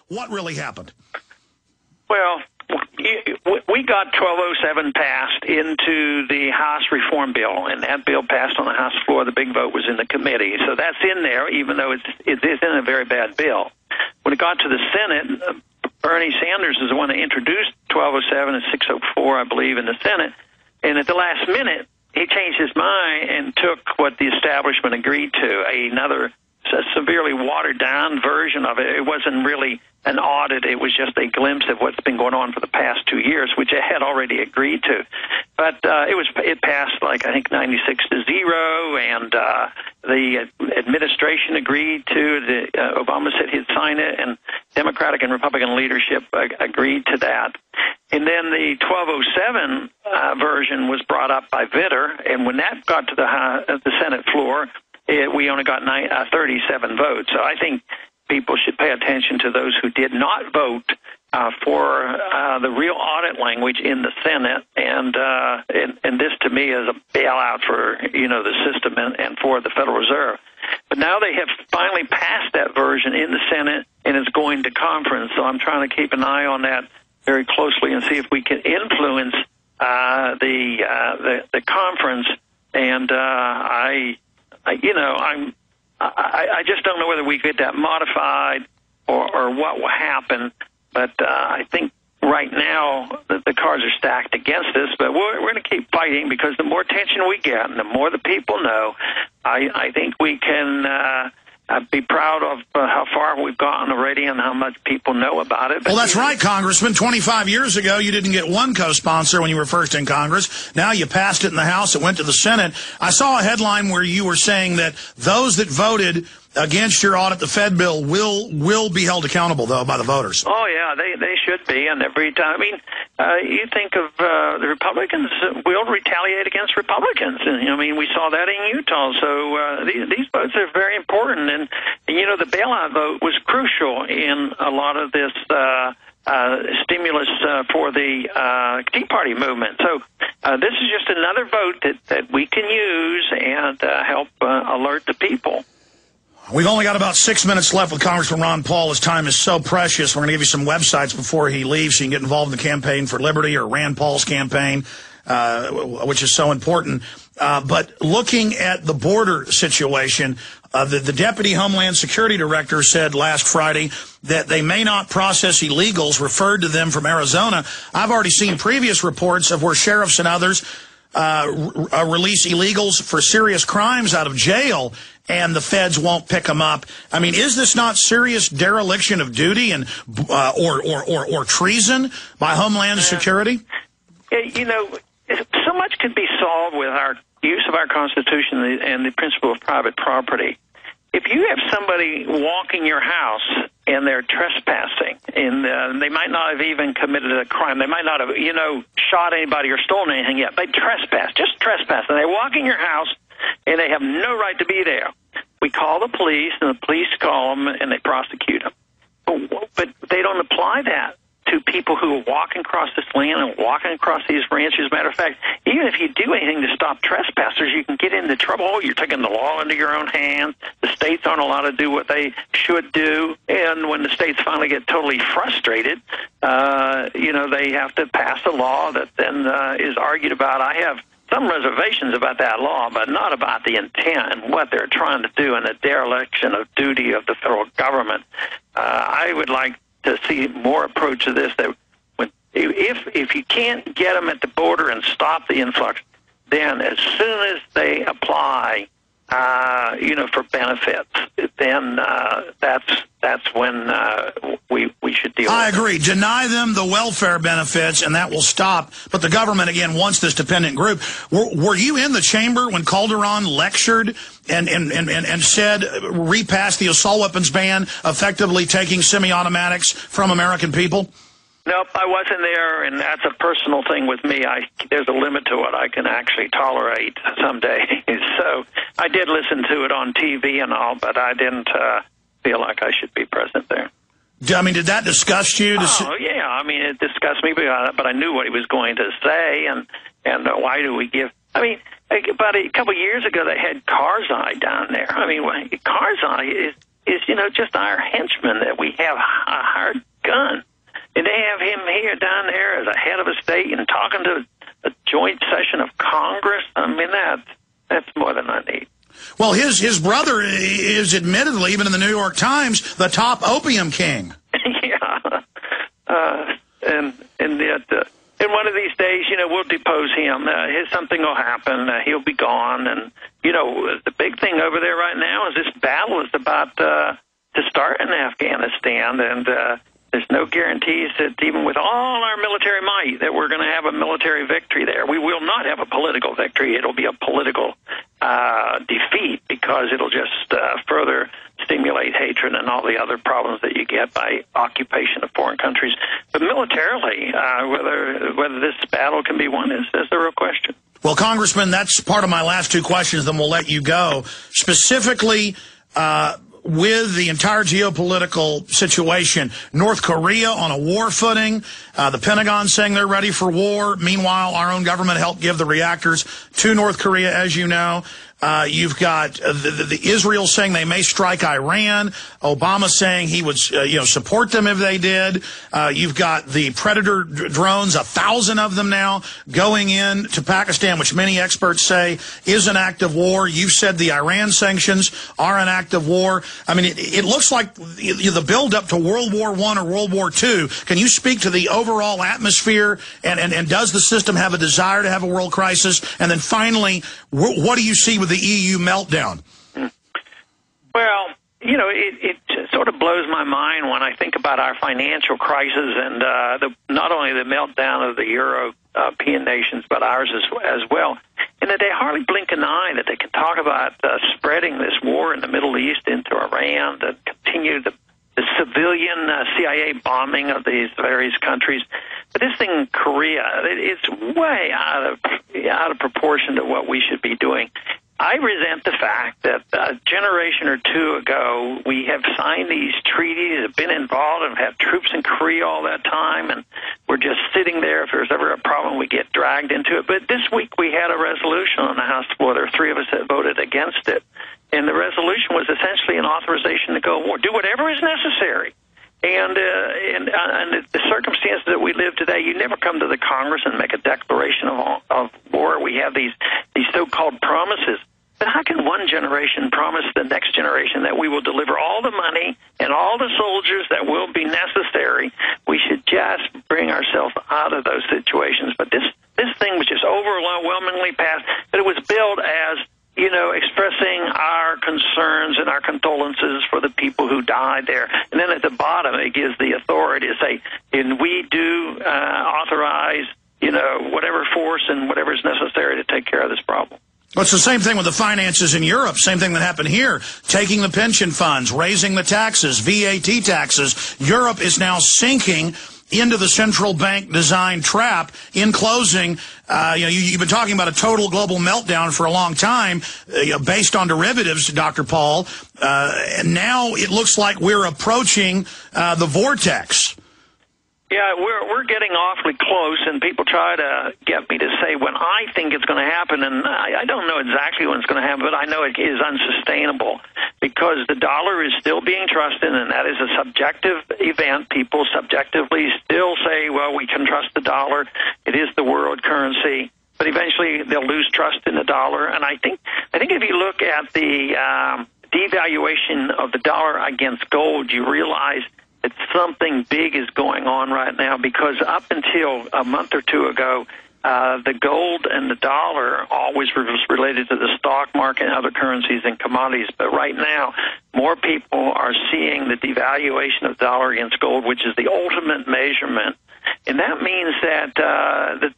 What really happened? Well, we got 1207 passed into the House reform bill, and that bill passed on the House floor. The big vote was in the committee. So that's in there, even though it isn't a very bad bill. When it got to the Senate, Bernie Sanders is the one that introduced 1207 and 604, I believe, in the Senate. And at the last minute, he changed his mind and took what the establishment agreed to, another severely watered-down version of it. It wasn't really an audit. It was just a glimpse of what's been going on for the past 2 years, which it had already agreed to. But it passed, like, I think 96-0, and the administration agreed to. Obama said he'd sign it, and Democratic and Republican leadership agreed to that. And then the 1207 version was brought up by Vitter, and when that got to the Senate floor, we only got 37 votes. So I think people should pay attention to those who did not vote for the real audit language in the Senate, and this to me is a bailout for the system and for the Federal Reserve. But now they have finally passed that version in the Senate, and it's going to conference. So I'm trying to keep an eye on that very closely and see if we can influence the conference. And I just don't know whether we get that modified or what will happen. But I think right now the cards are stacked against us. But we're going to keep fighting, because the more attention we get and the more the people know, I think we can be proud of how far we've gotten already and how much people know about it. Well, that's right, Congressman. 25 years ago, you didn't get one co-sponsor when you were first in Congress. Now you passed it in the House. It went to the Senate. I saw a headline where you were saying that those that voted against your audit the Fed bill will be held accountable, though, by the voters. Oh, yeah, they should be. And every time, you think of the Republicans will retaliate against Republicans. And, we saw that in Utah. So these votes are very important. And the bailout vote was crucial in a lot of this stimulus for the Tea Party movement. So this is just another vote that we can use and help alert the people. We've only got about 6 minutes left with Congressman Ron Paul. His time is so precious. We're going to give you some websites before he leaves so you can get involved in the campaign for liberty or Rand Paul's campaign, which is so important. But looking at the border situation, the Deputy Homeland Security Director said last Friday that they may not process illegals referred to them from Arizona. I've already seen previous reports of where sheriffs and others release illegals for serious crimes out of jail, and the feds won't pick them up. Is this not serious dereliction of duty and or treason by Homeland Security? So much can be solved with our use of our Constitution and the principle of private property. If you have somebody walking your house and they're trespassing, and they might not have even committed a crime, they might not have, shot anybody or stolen anything yet, they just trespass, and they walk in your house, and they have no right to be there. We call the police, and the police call them, and they prosecute them. But they don't apply that to people who are walking across this land and walking across these ranches. As a matter of fact, even if you do anything to stop trespassers, you can get into trouble. Oh, you're taking the law into your own hands. The states aren't allowed to do what they should do. And when the states finally get totally frustrated, they have to pass a law that then is argued about. I have some reservations about that law, but not about the intent and what they're trying to do and the dereliction of duty of the federal government. I would like to see more approach to this. That if you can't get them at the border and stop the influx, then as soon as they apply, for benefits, then that's when we should deal with it. I agree. Deny them the welfare benefits, and that will stop. But the government, again, wants this dependent group. Were you in the chamber when Calderon lectured and said, repass the assault weapons ban, effectively taking semi-automatics from American people? Nope, I wasn't there, and that's a personal thing with me. There's a limit to what I can actually tolerate someday. So I did listen to it on TV and all, but I didn't feel like I should be present there. Did that disgust you? Oh, yeah. It disgusted me, but I knew what he was going to say, and why do we give... about a couple of years ago, they had Karzai down there. Karzai is, just our henchman that we have hired gun. And they have him here down there as a head of a state and talking to a joint session of Congress. I mean, that's more than I need. Well, his brother is admittedly, even in the New York Times, the top opium king. Yeah. And one of these days, we'll depose him. Something will happen. He'll be gone. And, the big thing over there right now is this battle is about to start in Afghanistan. And there's no guarantees that even with all our military might that we're going to have a military victory there. We will not have a political victory. It'll be a political defeat because it'll just further stimulate hatred and all the other problems that you get by occupation of foreign countries. But militarily, whether this battle can be won is the real question. Well, Congressman, that's part of my last two questions, then we'll let you go. Specifically, with the entire geopolitical situation, North Korea on a war footing, the Pentagon saying they're ready for war. Meanwhile, our own government helped give the reactors to North Korea, as you know. You've got the Israel saying they may strike Iran. Obama saying he would, support them if they did. You've got the Predator drones, 1,000 of them now, going in to Pakistan, which many experts say is an act of war. You've said the Iran sanctions are an act of war. I mean, it looks like the build-up to World War I or World War II. Can you speak to the overall atmosphere, and does the system have a desire to have a world crisis? And then finally, what do you see with the EU meltdown? Well, it sort of blows my mind when I think about our financial crisis and not only the meltdown of the European nations, but ours as well. And that they hardly blink an eye that they can talk about spreading this war in the Middle East into Iran, to continue the civilian CIA bombing of these various countries. But this thing in Korea, it's way out of proportion to what we should be doing. I resent the fact that a generation or two ago, we have signed these treaties, have been involved, and have had troops in Korea all that time, and we're just sitting there. If there's ever a problem, we get dragged into it. But this week we had a resolution on the House floor. There were 3 of us that voted against it. And the resolution was essentially an authorization to go to war. Do whatever is necessary. And the circumstances that we live today, you never come to the Congress and make a declaration of war. We have these so-called promises. But how can one generation promise the next generation that we will deliver all the money and all the soldiers that will be necessary? We should just bring ourselves out of those situations. But this thing was just overwhelmingly passed. But it was billed as, expressing our concerns and our condolences for the people who died there. And then at the bottom, it gives the authority to say, and we do authorize, whatever force and whatever is necessary to take care of this problem. Well, it's the same thing with the finances in Europe. Same thing that happened here. Taking the pension funds, raising the taxes, VAT taxes. Europe is now sinking into the central bank design trap. In closing, you've been talking about a total global meltdown for a long time, based on derivatives, Dr. Paul. And now it looks like we're approaching the vortex. Yeah, we're getting awfully close, and people try to get me to say when I think it's going to happen, and I don't know exactly when it's going to happen, but I know it is unsustainable because the dollar is still being trusted, and that is a subjective event. People subjectively still say, well, we can trust the dollar. It is the world currency. But eventually they'll lose trust in the dollar, and I think if you look at the devaluation of the dollar against gold, you realize that something big is going on right now, because up until a month or two ago, the gold and the dollar always was related to the stock market and other currencies and commodities. But right now, more people are seeing the devaluation of the dollar against gold, which is the ultimate measurement. And that means that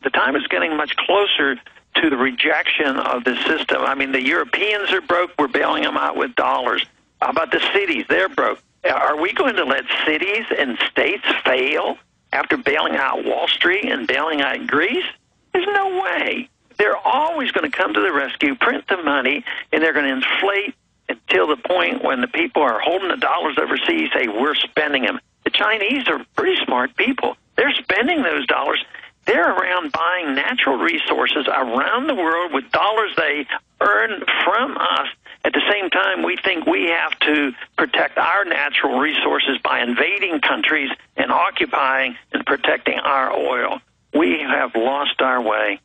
the time is getting much closer to the rejection of the system. I mean, the Europeans are broke. We're bailing them out with dollars. How about the cities? They're broke. Are we going to let cities and states fail after bailing out Wall Street and bailing out Greece? There's no way. They're always going to come to the rescue, print the money, and they're going to inflate until the point when the people are holding the dollars overseas say, we're spending them. The Chinese are pretty smart people. They're spending those dollars. They're around buying natural resources around the world with dollars they earn from us, At the same time, we think we have to protect our natural resources by invading countries and occupying and protecting our oil. We have lost our way.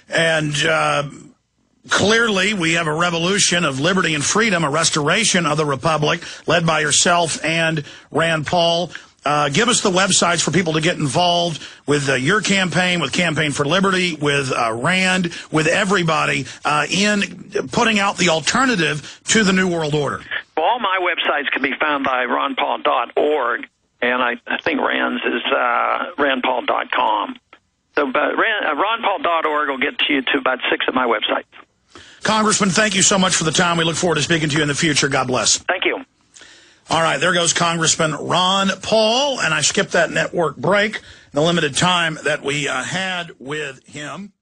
And clearly, we have a revolution of liberty and freedom, a restoration of the republic, led by yourself and Rand Paul. Give us the websites for people to get involved with your campaign, with Campaign for Liberty, with Rand, with everybody in putting out the alternative to the New World Order. Well, all my websites can be found by ronpaul.org, and I think Rand's is randpaul.com. So ronpaul.org will get you to about 6 of my websites. Congressman, thank you so much for the time. We look forward to speaking to you in the future. God bless. Thank you. All right, there goes Congressman Ron Paul, and I skipped that network break, the limited time that we had with him.